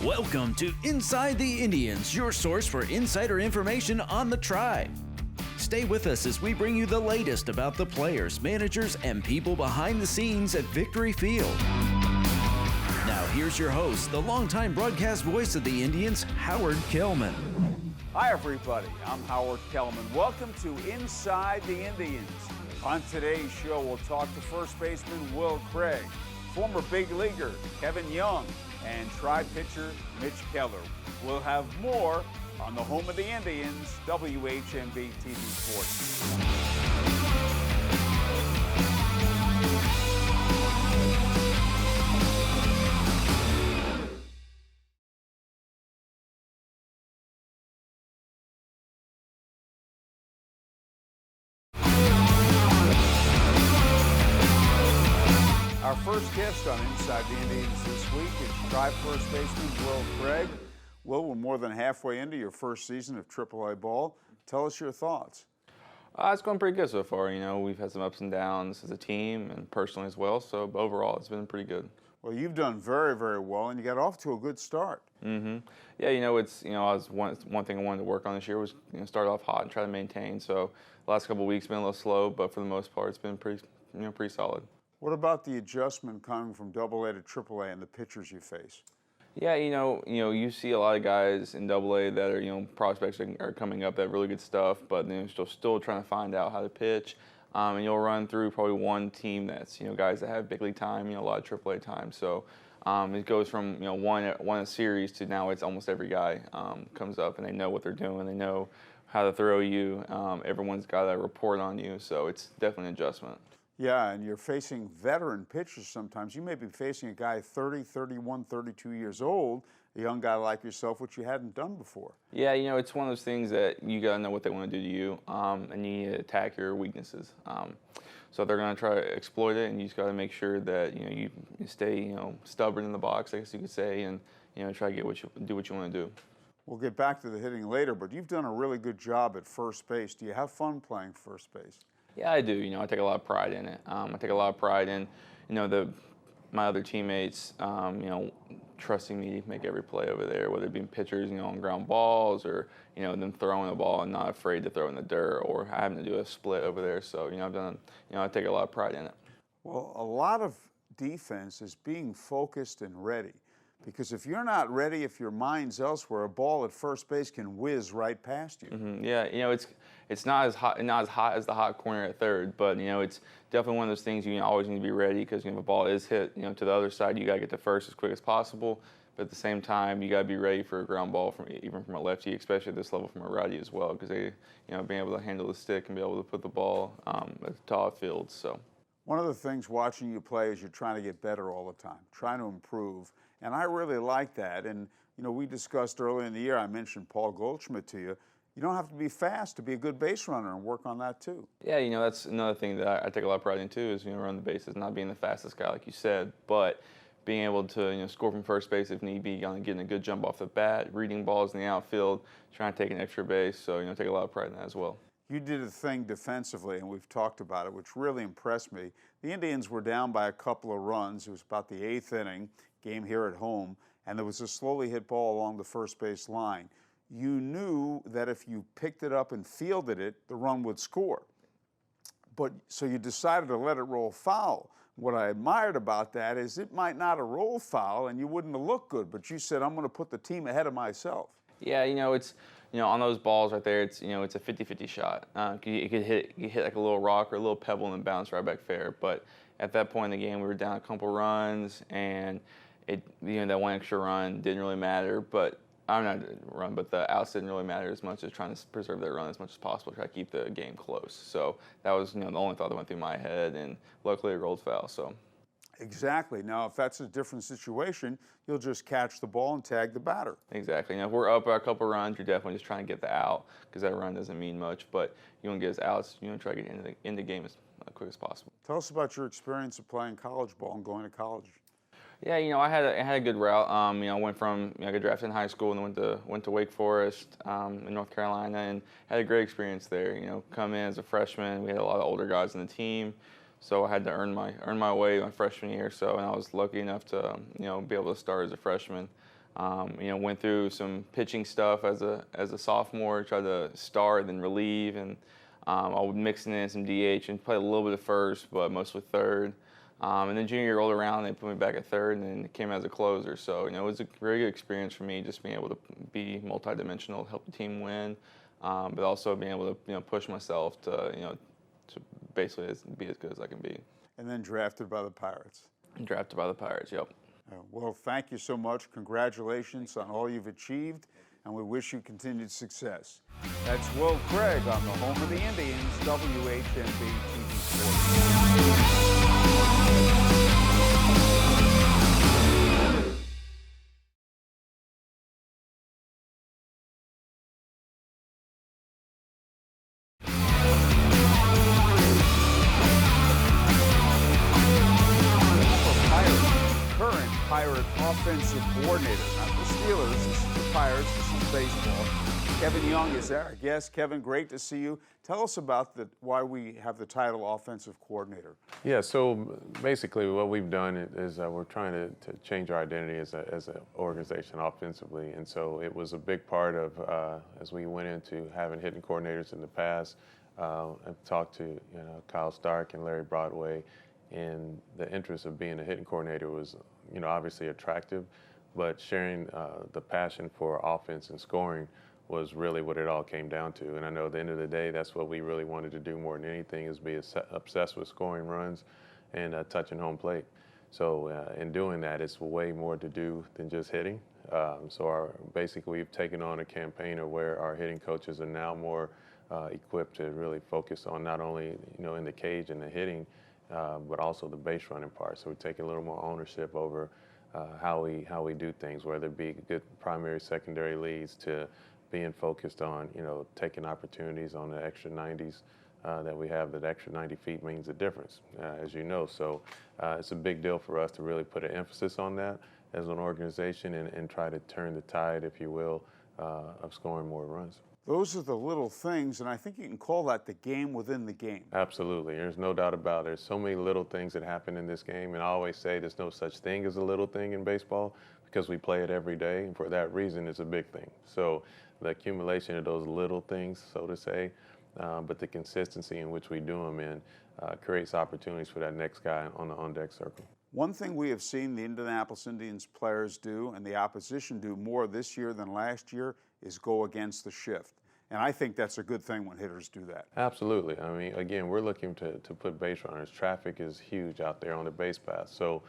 Welcome to Inside the Indians, your source for insider information on the Tribe. Stay with us as we bring you the latest about the players, managers, and people behind the scenes at Victory Field. Now here's your host, the longtime broadcast voice of the Indians, Howard Kellman. Hi everybody, I'm Howard Kellman. Welcome to Inside the Indians. On today's show, we'll talk to first baseman Will Craig, former big leaguer Kevin Young, and Tribe pitcher Mitch Keller. We'll have more on the home of the Indians, WHMB TV Sports. Our first guest on Inside the Indians this week is Tribe first baseman Will Craig. Will, we're more than halfway into your first season of AAA ball. Tell us your thoughts. It's going pretty good so far. We've had some ups and downs as a team and personally as well. So overall, it's been pretty good. Well, you've done very, very well, and you got off to a good start. Mm-hmm. Yeah, I was one thing I wanted to work on this year was start off hot and try to maintain. So the last couple of weeks been a little slow, but for the most part, it's been pretty solid. What about the adjustment coming from AA to AAA and the pitchers you face? Yeah, you see a lot of guys in AA that are, prospects are coming up that have really good stuff, but they're still trying to find out how to pitch. And you'll run through probably one team that's, guys that have big league time, a lot of AAA time. So it goes from, one a series to now it's almost every guy comes up and they know what they're doing. They know how to throw you. Everyone's got a report on you. So it's definitely an adjustment. Yeah, and you're facing veteran pitchers sometimes. You may be facing a guy 30, 31, 32 years old, a young guy like yourself, which you hadn't done before. Yeah, it's one of those things that you got to know what they want to do to you, and you need to attack your weaknesses. So they're going to try to exploit it, and you just got to make sure that, you stay, stubborn in the box, I guess you could say, and, try to do what you want to do. We'll get back to the hitting later, but you've done a really good job at first base. Do you have fun playing first base? Yeah, I do. I take a lot of pride in it. I take a lot of pride in, my other teammates, trusting me to make every play over there, whether it be pitchers, on ground balls or, them throwing the ball and not afraid to throw in the dirt or having to do a split over there. So, I take a lot of pride in it. Well, a lot of defense is being focused and ready. Because if you're not ready, if your mind's elsewhere, a ball at first base can whiz right past you. Mm-hmm. Yeah, it's not as hot as the hot corner at third, but it's definitely one of those things you always need to be ready because if a ball is hit, to the other side, you got to get to first as quick as possible. But at the same time, you got to be ready for a ground ball even from a lefty, especially at this level from a righty as well, because they, being able to handle the stick and be able to put the ball at the top field. So. One of the things watching you play is you're trying to get better all the time, trying to improve. And I really like that. And, we discussed earlier in the year, I mentioned Paul Goldschmidt to you. You don't have to be fast to be a good base runner and work on that too. Yeah, that's another thing that I take a lot of pride in too is, run the bases, not being the fastest guy like you said, but being able to, score from first base if need be, getting a good jump off the bat, reading balls in the outfield, trying to take an extra base. So, take a lot of pride in that as well. You did a thing defensively, and we've talked about it, which really impressed me. The Indians were down by a couple of runs. It was about the 8th inning, game here at home, and there was a slowly hit ball along the first base line. You knew that if you picked it up and fielded it, the run would score. So you decided to let it roll foul. What I admired about that is it might not have rolled foul, and you wouldn't have looked good, but you said, I'm going to put the team ahead of myself. Yeah, it's... on those balls right there, it's it's a 50-50 shot. You could hit like a little rock or a little pebble and then bounce right back fair. But at that point in the game, we were down a couple runs, and that one extra run didn't really matter. But the outs didn't really matter as much as trying to preserve that run as much as possible, try to keep the game close. So that was the only thought that went through my head, and luckily it rolled foul. So. Exactly. Now, if that's a different situation, you'll just catch the ball and tag the batter. Exactly. If we're up by a couple runs, you're definitely just trying to get the out because that run doesn't mean much. But you want to get us outs. You want to try to get into the game as quick as possible. Tell us about your experience of playing college ball and going to college. Yeah, I had a good route. I went from I got drafted in high school and then went to Wake Forest in North Carolina and had a great experience there. Come in as a freshman, we had a lot of older guys on the team. So I had to earn my way my freshman year. So, and I was lucky enough to be able to start as a freshman. Went through some pitching stuff as a sophomore, tried to start, then relieve, and I was mixing in some DH and played a little bit of first, but mostly third. And then junior year rolled around, they put me back at third, and then it came as a closer. So, it was a very good experience for me, just being able to be multidimensional, help the team win, but also being able to, push myself to basically be as good as I can be. And then drafted by the Pirates. Drafted by the Pirates, yep. Well, thank you so much. Congratulations on all you've achieved, and we wish you continued success. That's Will Craig on the home of the Indians, WHMP TV Sports. Current Pirate offensive coordinator, not the Steelers, this is the Pirates, this is baseball. Kevin Young is our guest. Kevin, great to see you. Tell us about why we have the title offensive coordinator. Yeah, so basically what we've done is we're trying to change our identity as an organization offensively. And so it was a big part of, as we went into having hitting coordinators in the past, I've talked to Kyle Stark and Larry Broadway, and the interest of being a hitting coordinator was obviously attractive, but sharing the passion for offense and scoring was really what it all came down to. And I know at the end of the day, that's what we really wanted to do more than anything, is be obsessed with scoring runs and touching home plate. So in doing that, it's way more to do than just hitting. Basically, we've taken on a campaign of where our hitting coaches are now more equipped to really focus on not only in the cage and the hitting, but also the base running part. So we're taking a little more ownership over how we do things, whether it be good primary, secondary leads, to being focused on taking opportunities on the extra 90s that we have. That extra 90 feet means a difference, as you know. So it's a big deal for us to really put an emphasis on that as an organization and try to turn the tide, if you will, of scoring more runs. Those are the little things, and I think you can call that the game within the game. Absolutely. There's no doubt about it. There's so many little things that happen in this game, and I always say there's no such thing as a little thing in baseball because we play it every day, and for that reason, it's a big thing. So the accumulation of those little things, so to say, but the consistency in which we do them in creates opportunities for that next guy on the on-deck circle. One thing we have seen the Indianapolis Indians players do, and the opposition do more this year than last year, is go against the shift. And I think that's a good thing when hitters do that. Absolutely. I mean, again, we're looking to put base runners. Traffic is huge out there on the base path. So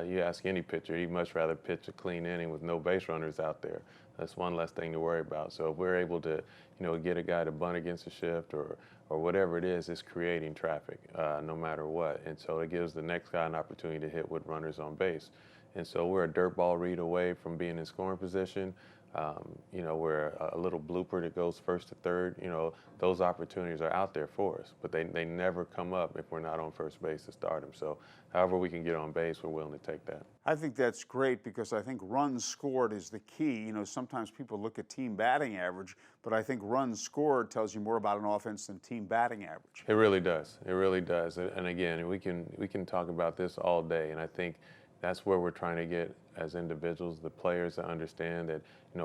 you ask any pitcher, he'd much rather pitch a clean inning with no base runners out there. That's one less thing to worry about. So if we're able to, get a guy to bunt against the shift or whatever it is, it's creating traffic no matter what. And so it gives the next guy an opportunity to hit with runners on base. And so we're a dirt ball read away from being in scoring position. We're a little blooper that goes first to third. Those opportunities are out there for us, but they never come up if we're not on first base to start them. So however we can get on base, we're willing to take that. I think that's great because I think runs scored is the key. Sometimes people look at team batting average, but I think runs scored tells you more about an offense than team batting average. It really does. It really does. And again, we can talk about this all day, and I think that's where we're trying to get as individuals, the players, to understand that,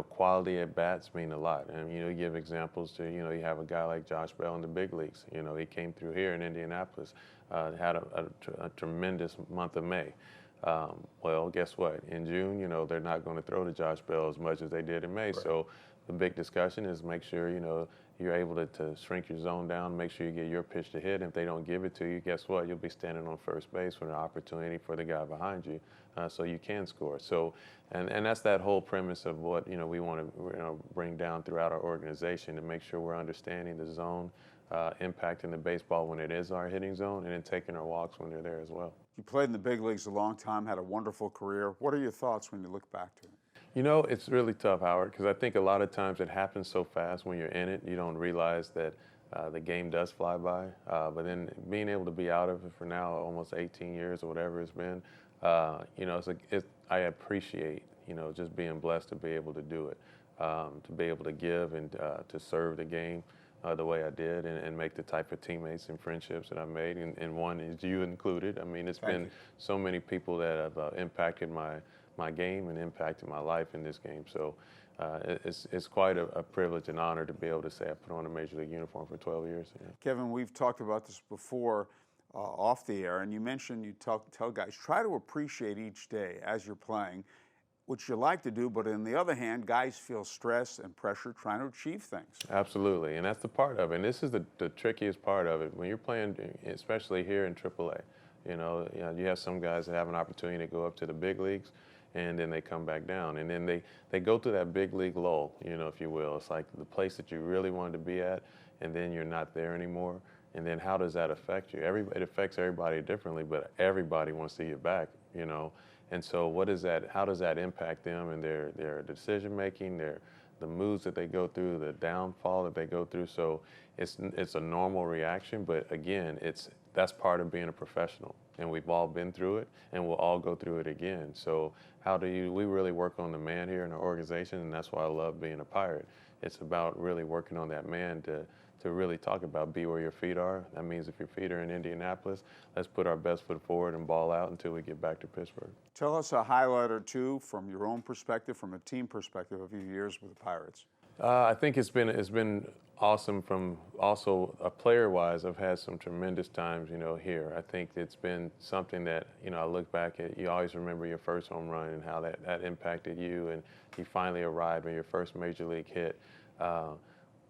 quality at bats mean a lot. And, you give examples to, you have a guy like Josh Bell in the big leagues. He came through here in Indianapolis, had a tremendous month of May. Well, guess what? In June, they're not going to throw to Josh Bell as much as they did in May. Right. So the big discussion is make sure, you're able to shrink your zone down, make sure you get your pitch to hit. If they don't give it to you, guess what? You'll be standing on first base with an opportunity for the guy behind you, so you can score. So, and that's that whole premise of what we want to bring down throughout our organization, to make sure we're understanding the zone, impacting the baseball when it is our hitting zone, and then taking our walks when they're there as well. You played in the big leagues a long time, had a wonderful career. What are your thoughts when you look back to it? It's really tough, Howard, because I think a lot of times it happens so fast when you're in it, you don't realize that the game does fly by. But then being able to be out of it for now almost 18 years or whatever it's been, I appreciate, just being blessed to be able to do it, to be able to give and to serve the game the way I did and make the type of teammates and friendships that I made. And one is you included. I mean, it's been so many people that have impacted my my game and impacted my life in this game. So it's quite a privilege and honor to be able to say I put on a Major League uniform for 12 years. Yeah. Kevin, we've talked about this before off the air, and you mentioned you tell guys, try to appreciate each day as you're playing, which you like to do, but on the other hand, guys feel stress and pressure trying to achieve things. Absolutely, and that's the part of it. And this is the trickiest part of it. When you're playing, especially here in AAA, you have some guys that have an opportunity to go up to the big leagues, and then they come back down. And then they go through that big league lull, if you will. It's like the place that you really wanted to be at, and then you're not there anymore. And then how does that affect you? It affects everybody differently, but everybody wants to get back, And so what is that? How does that impact them and their decision making, the moves that they go through, the downfall that they go through? So it's a normal reaction, but again, that's part of being a professional, and we've all been through it, and we'll all go through it again. So we really work on the man here in our organization, and that's why I love being a Pirate. It's about really working on that man to really talk about be where your feet are. That means if your feet are in Indianapolis, let's put our best foot forward and ball out until we get back to Pittsburgh. Tell us a highlight or two from your own perspective, from a team perspective, of your years with the Pirates. I think it's been awesome from also player-wise. I've had some tremendous times, here. I think it's been something that, I look back at, you always remember your first home run and how that impacted you, and you finally arrived on your first major league hit.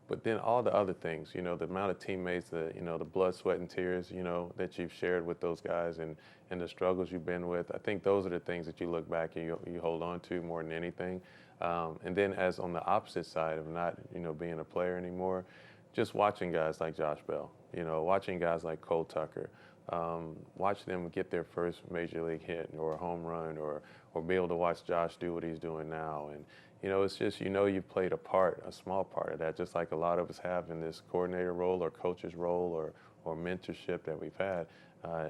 But then all the other things, the amount of teammates, the blood, sweat, and tears, that you've shared with those guys and the struggles you've been with. I think those are the things that you look back and you hold on to more than anything. And then as on the opposite side of not, being a player anymore, just watching guys like Josh Bell, watching guys like Cole Tucker, watch them get their first major league hit or a home run or be able to watch Josh do what he's doing now. And, it's just, you've played a small part of that, just like a lot of us have in this coordinator role or coach's role or mentorship that we've had.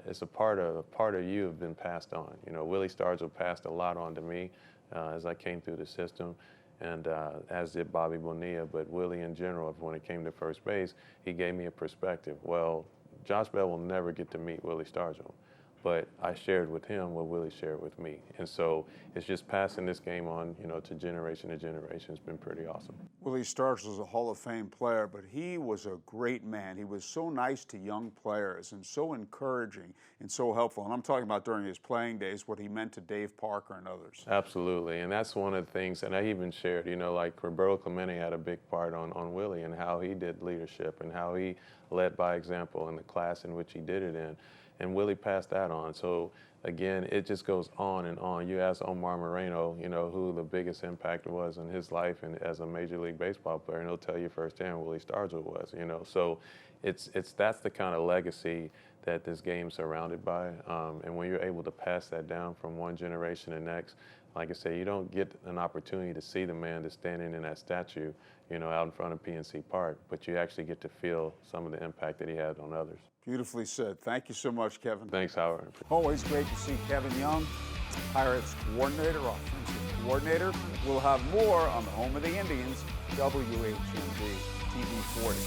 It's a part of you have been passed on. Willie Stargell passed a lot on to me as I came through the system, and as did Bobby Bonilla. But Willie in general, when it came to first base, he gave me a perspective. Well, Josh Bell will never get to meet Willie Stargell, but I shared with him what Willie shared with me. And so it's just passing this game on, to generation to generation. It's been pretty awesome. Willie Stargell is a Hall of Fame player, but he was a great man. He was so nice to young players and so encouraging and so helpful. And I'm talking about during his playing days, what he meant to Dave Parker and others. Absolutely, and that's one of the things, and I even shared, like Roberto Clemente had a big part on Willie and how he did leadership and how he led by example in the class in which he did it in. And Willie passed that on. So again, it just goes on and on. You ask Omar Moreno, who the biggest impact was in his life and as a Major League Baseball player, and he'll tell you firsthand Willie Stargell was. So that's the kind of legacy that this game's surrounded by. And when you're able to pass that down from one generation to the next, like I say, you don't get an opportunity to see the man that's standing in that statue, out in front of PNC Park, but you actually get to feel some of the impact that he had on others. Beautifully said. Thank you so much, Kevin. Thanks, Howard. Always great to see Kevin Young, Pirates coordinator, offensive coordinator. We'll have more on the home of the Indians, WHMD TV 40.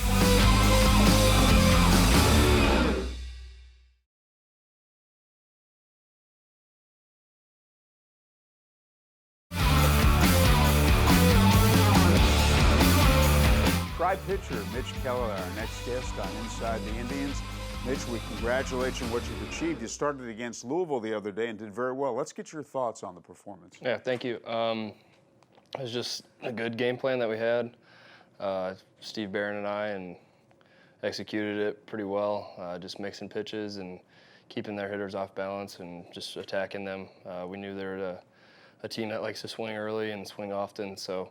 Tri-pitcher Mitch Keller, our next guest on Inside the Indians. Mitch, we congratulate you on what you've achieved. You started against Louisville the other day and did very well. Let's get your thoughts on the performance. Yeah, thank you. It was just a good game plan that we had. Steve Barron and I executed it pretty well, just mixing pitches and keeping their hitters off balance and just attacking them. We knew they were a team that likes to swing early and swing often, so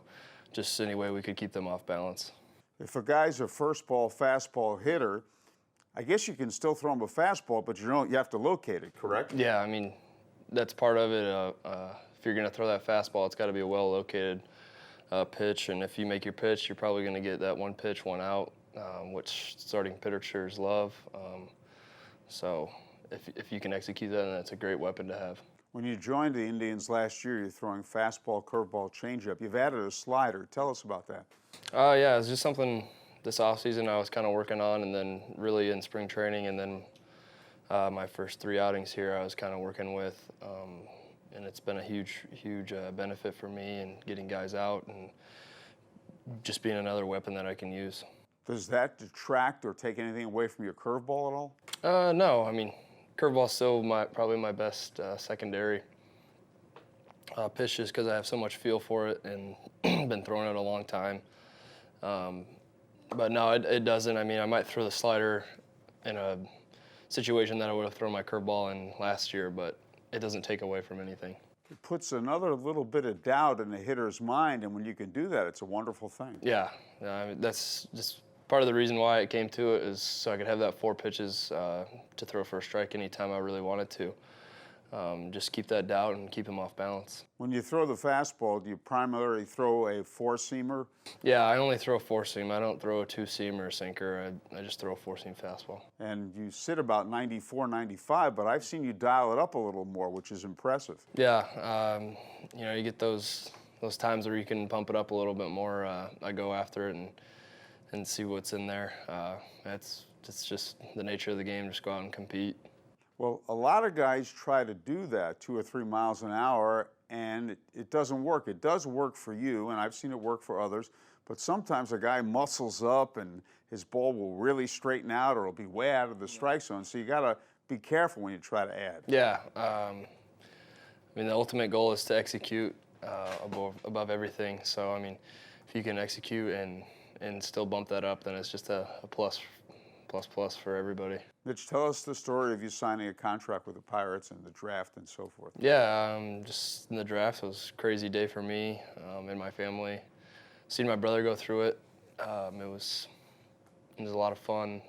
just any way we could keep them off balance. If a guy's a first ball, fastball hitter, I guess you can still throw him a fastball, but you have to locate it, correct? Yeah, I mean, that's part of it. If you're going to throw that fastball, it's got to be a well-located pitch, and if you make your pitch, you're probably going to get that one pitch, one out, which starting pitchers love. So if you can execute that, then that's a great weapon to have. When you joined the Indians last year, you're throwing fastball, curveball, changeup. You've added a slider. Tell us about that. Yeah, it's just something this offseason I was kind of working on, and then really in spring training, and then my first 3 outings here I was kind of working with and it's been a huge benefit for me and getting guys out and just being another weapon that I can use. Does that detract or take anything away from your curveball at all? No, I mean, curveball's still probably my best secondary pitch, just because I have so much feel for it and been throwing it a long time. But no, it doesn't. I mean, I might throw the slider in a situation that I would have thrown my curveball in last year, but it doesn't take away from anything. It puts another little bit of doubt in the hitter's mind, and when you can do that, it's a wonderful thing. Yeah, I mean, that's just part of the reason why it came to it, is so I could have that 4 pitches to throw for a strike anytime I really wanted to. Just keep that doubt and keep him off balance. When you throw the fastball, do you primarily throw a 4-seamer? Yeah, I only throw a 4-seam. I don't throw a 2-seam or a sinker. I just throw a 4-seam fastball. And you sit about 94, 95, but I've seen you dial it up a little more, which is impressive. Yeah, you know, you get those times where you can pump it up a little bit more. I go after it and see what's in there. It's just the nature of the game. Just go out and compete. Well, a lot of guys try to do that 2 or 3 miles an hour, and it doesn't work. It does work for you, and I've seen it work for others, but sometimes a guy muscles up and his ball will really straighten out, or it'll be way out of the strike zone, so you got to be careful when you try to add. Yeah, I mean, the ultimate goal is to execute above everything, so I mean, if you can execute and still bump that up, then it's just a plus for everybody. Mitch, tell us the story of you signing a contract with the Pirates and the draft and so forth. Yeah, just in the draft, it was a crazy day for me and my family. Seeing my brother go through it, it was a lot of fun.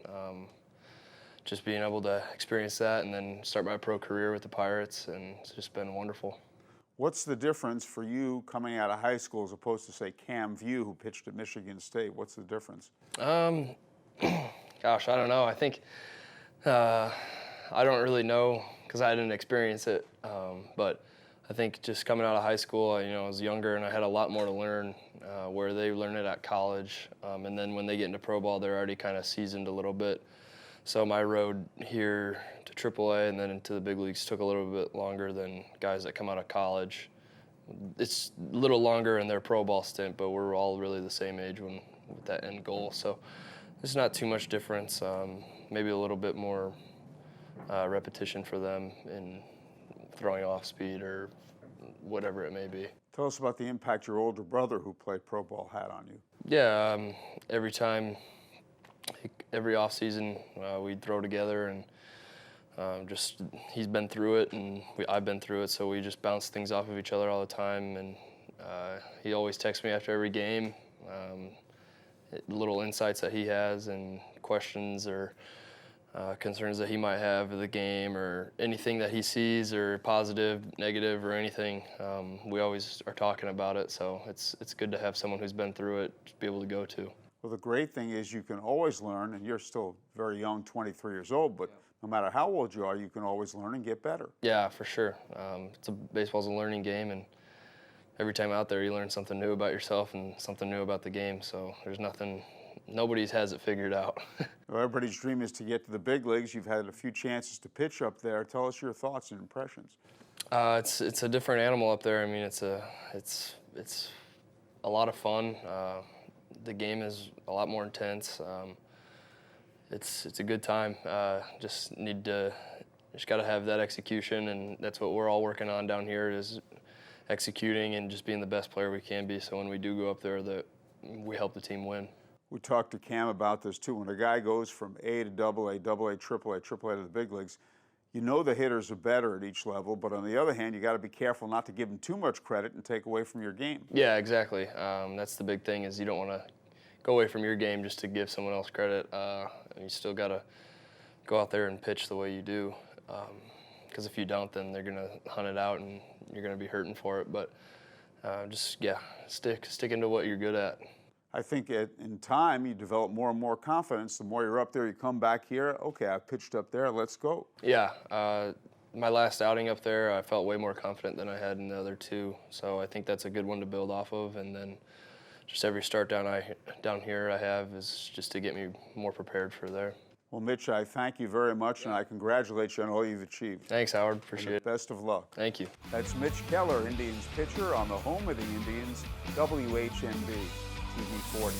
Just being able to experience that and then start my pro career with the Pirates, and it's just been wonderful. What's the difference for you coming out of high school as opposed to, say, Cam View, who pitched at Michigan State? What's the difference? Gosh, I don't know. I think I don't really know because I didn't experience it. But I think just coming out of high school, I was younger and I had a lot more to learn, where they learn it at college. And then when they get into pro ball, they're already kind of seasoned a little bit. So my road here to AAA and then into the big leagues took a little bit longer than guys that come out of college. It's a little longer in their pro ball stint, but we're all really the same age with that end goal. So there's not too much difference. Maybe a little bit more repetition for them in throwing off speed or whatever it may be. Tell us about the impact your older brother, who played pro ball, had on you. Yeah, every off season we'd throw together, and just he's been through it and I've been through it, so we just bounce things off of each other all the time. And he always texts me after every game. Little insights that he has and questions or concerns that he might have of the game or anything that he sees or positive, negative, or anything. We always are talking about it, so it's good to have someone who's been through it to be able to go to. Well, the great thing is you can always learn, and you're still very young, 23 years old, but no matter how old you are, you can always learn and get better. Yeah, for sure. Baseball's a learning game, and every time out there you learn something new about yourself and something new about the game, so nobody has it figured out. Well, everybody's dream is to get to the big leagues. You've had a few chances to pitch up there. Tell us your thoughts and impressions. It's a different animal up there. I mean, it's a lot of fun. The game is a lot more intense. It's a good time. Just got to have that execution, and that's what we're all working on down here, is executing and just being the best player we can be, so when we do go up there, that we help the team win. We talked to Cam about this too. When a guy goes from A to AA, AAA to the big leagues, the hitters are better at each level, but on the other hand, you got to be careful not to give them too much credit and take away from your game. Yeah, exactly. That's the big thing, is you don't want to go away from your game just to give someone else credit. You still got to go out there and pitch the way you do, because if you don't, then they're going to hunt it out and you're going to be hurting for it. But stick into what you're good at. I think in time you develop more and more confidence. The more you're up there, you come back here, okay, I pitched up there, let's go. Yeah, my last outing up there, I felt way more confident than I had in the other two. So I think that's a good one to build off of. And then just every start down here I have is just to get me more prepared for there. Well, Mitch, I thank you very much, and I congratulate you on all you've achieved. Thanks, Howard. Appreciate it. Best of luck. Thank you. That's Mitch Keller, Indians pitcher, on the home of the Indians, WHNB TV 40.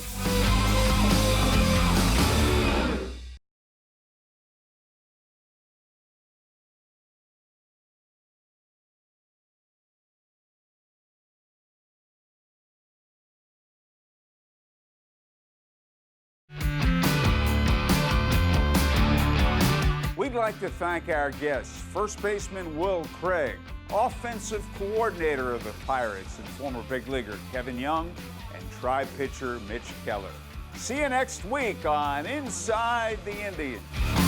We'd like to thank our guests, first baseman Will Craig, offensive coordinator of the Pirates and former big leaguer Kevin Young, and Tribe pitcher Mitch Keller. See you next week on Inside the Indians.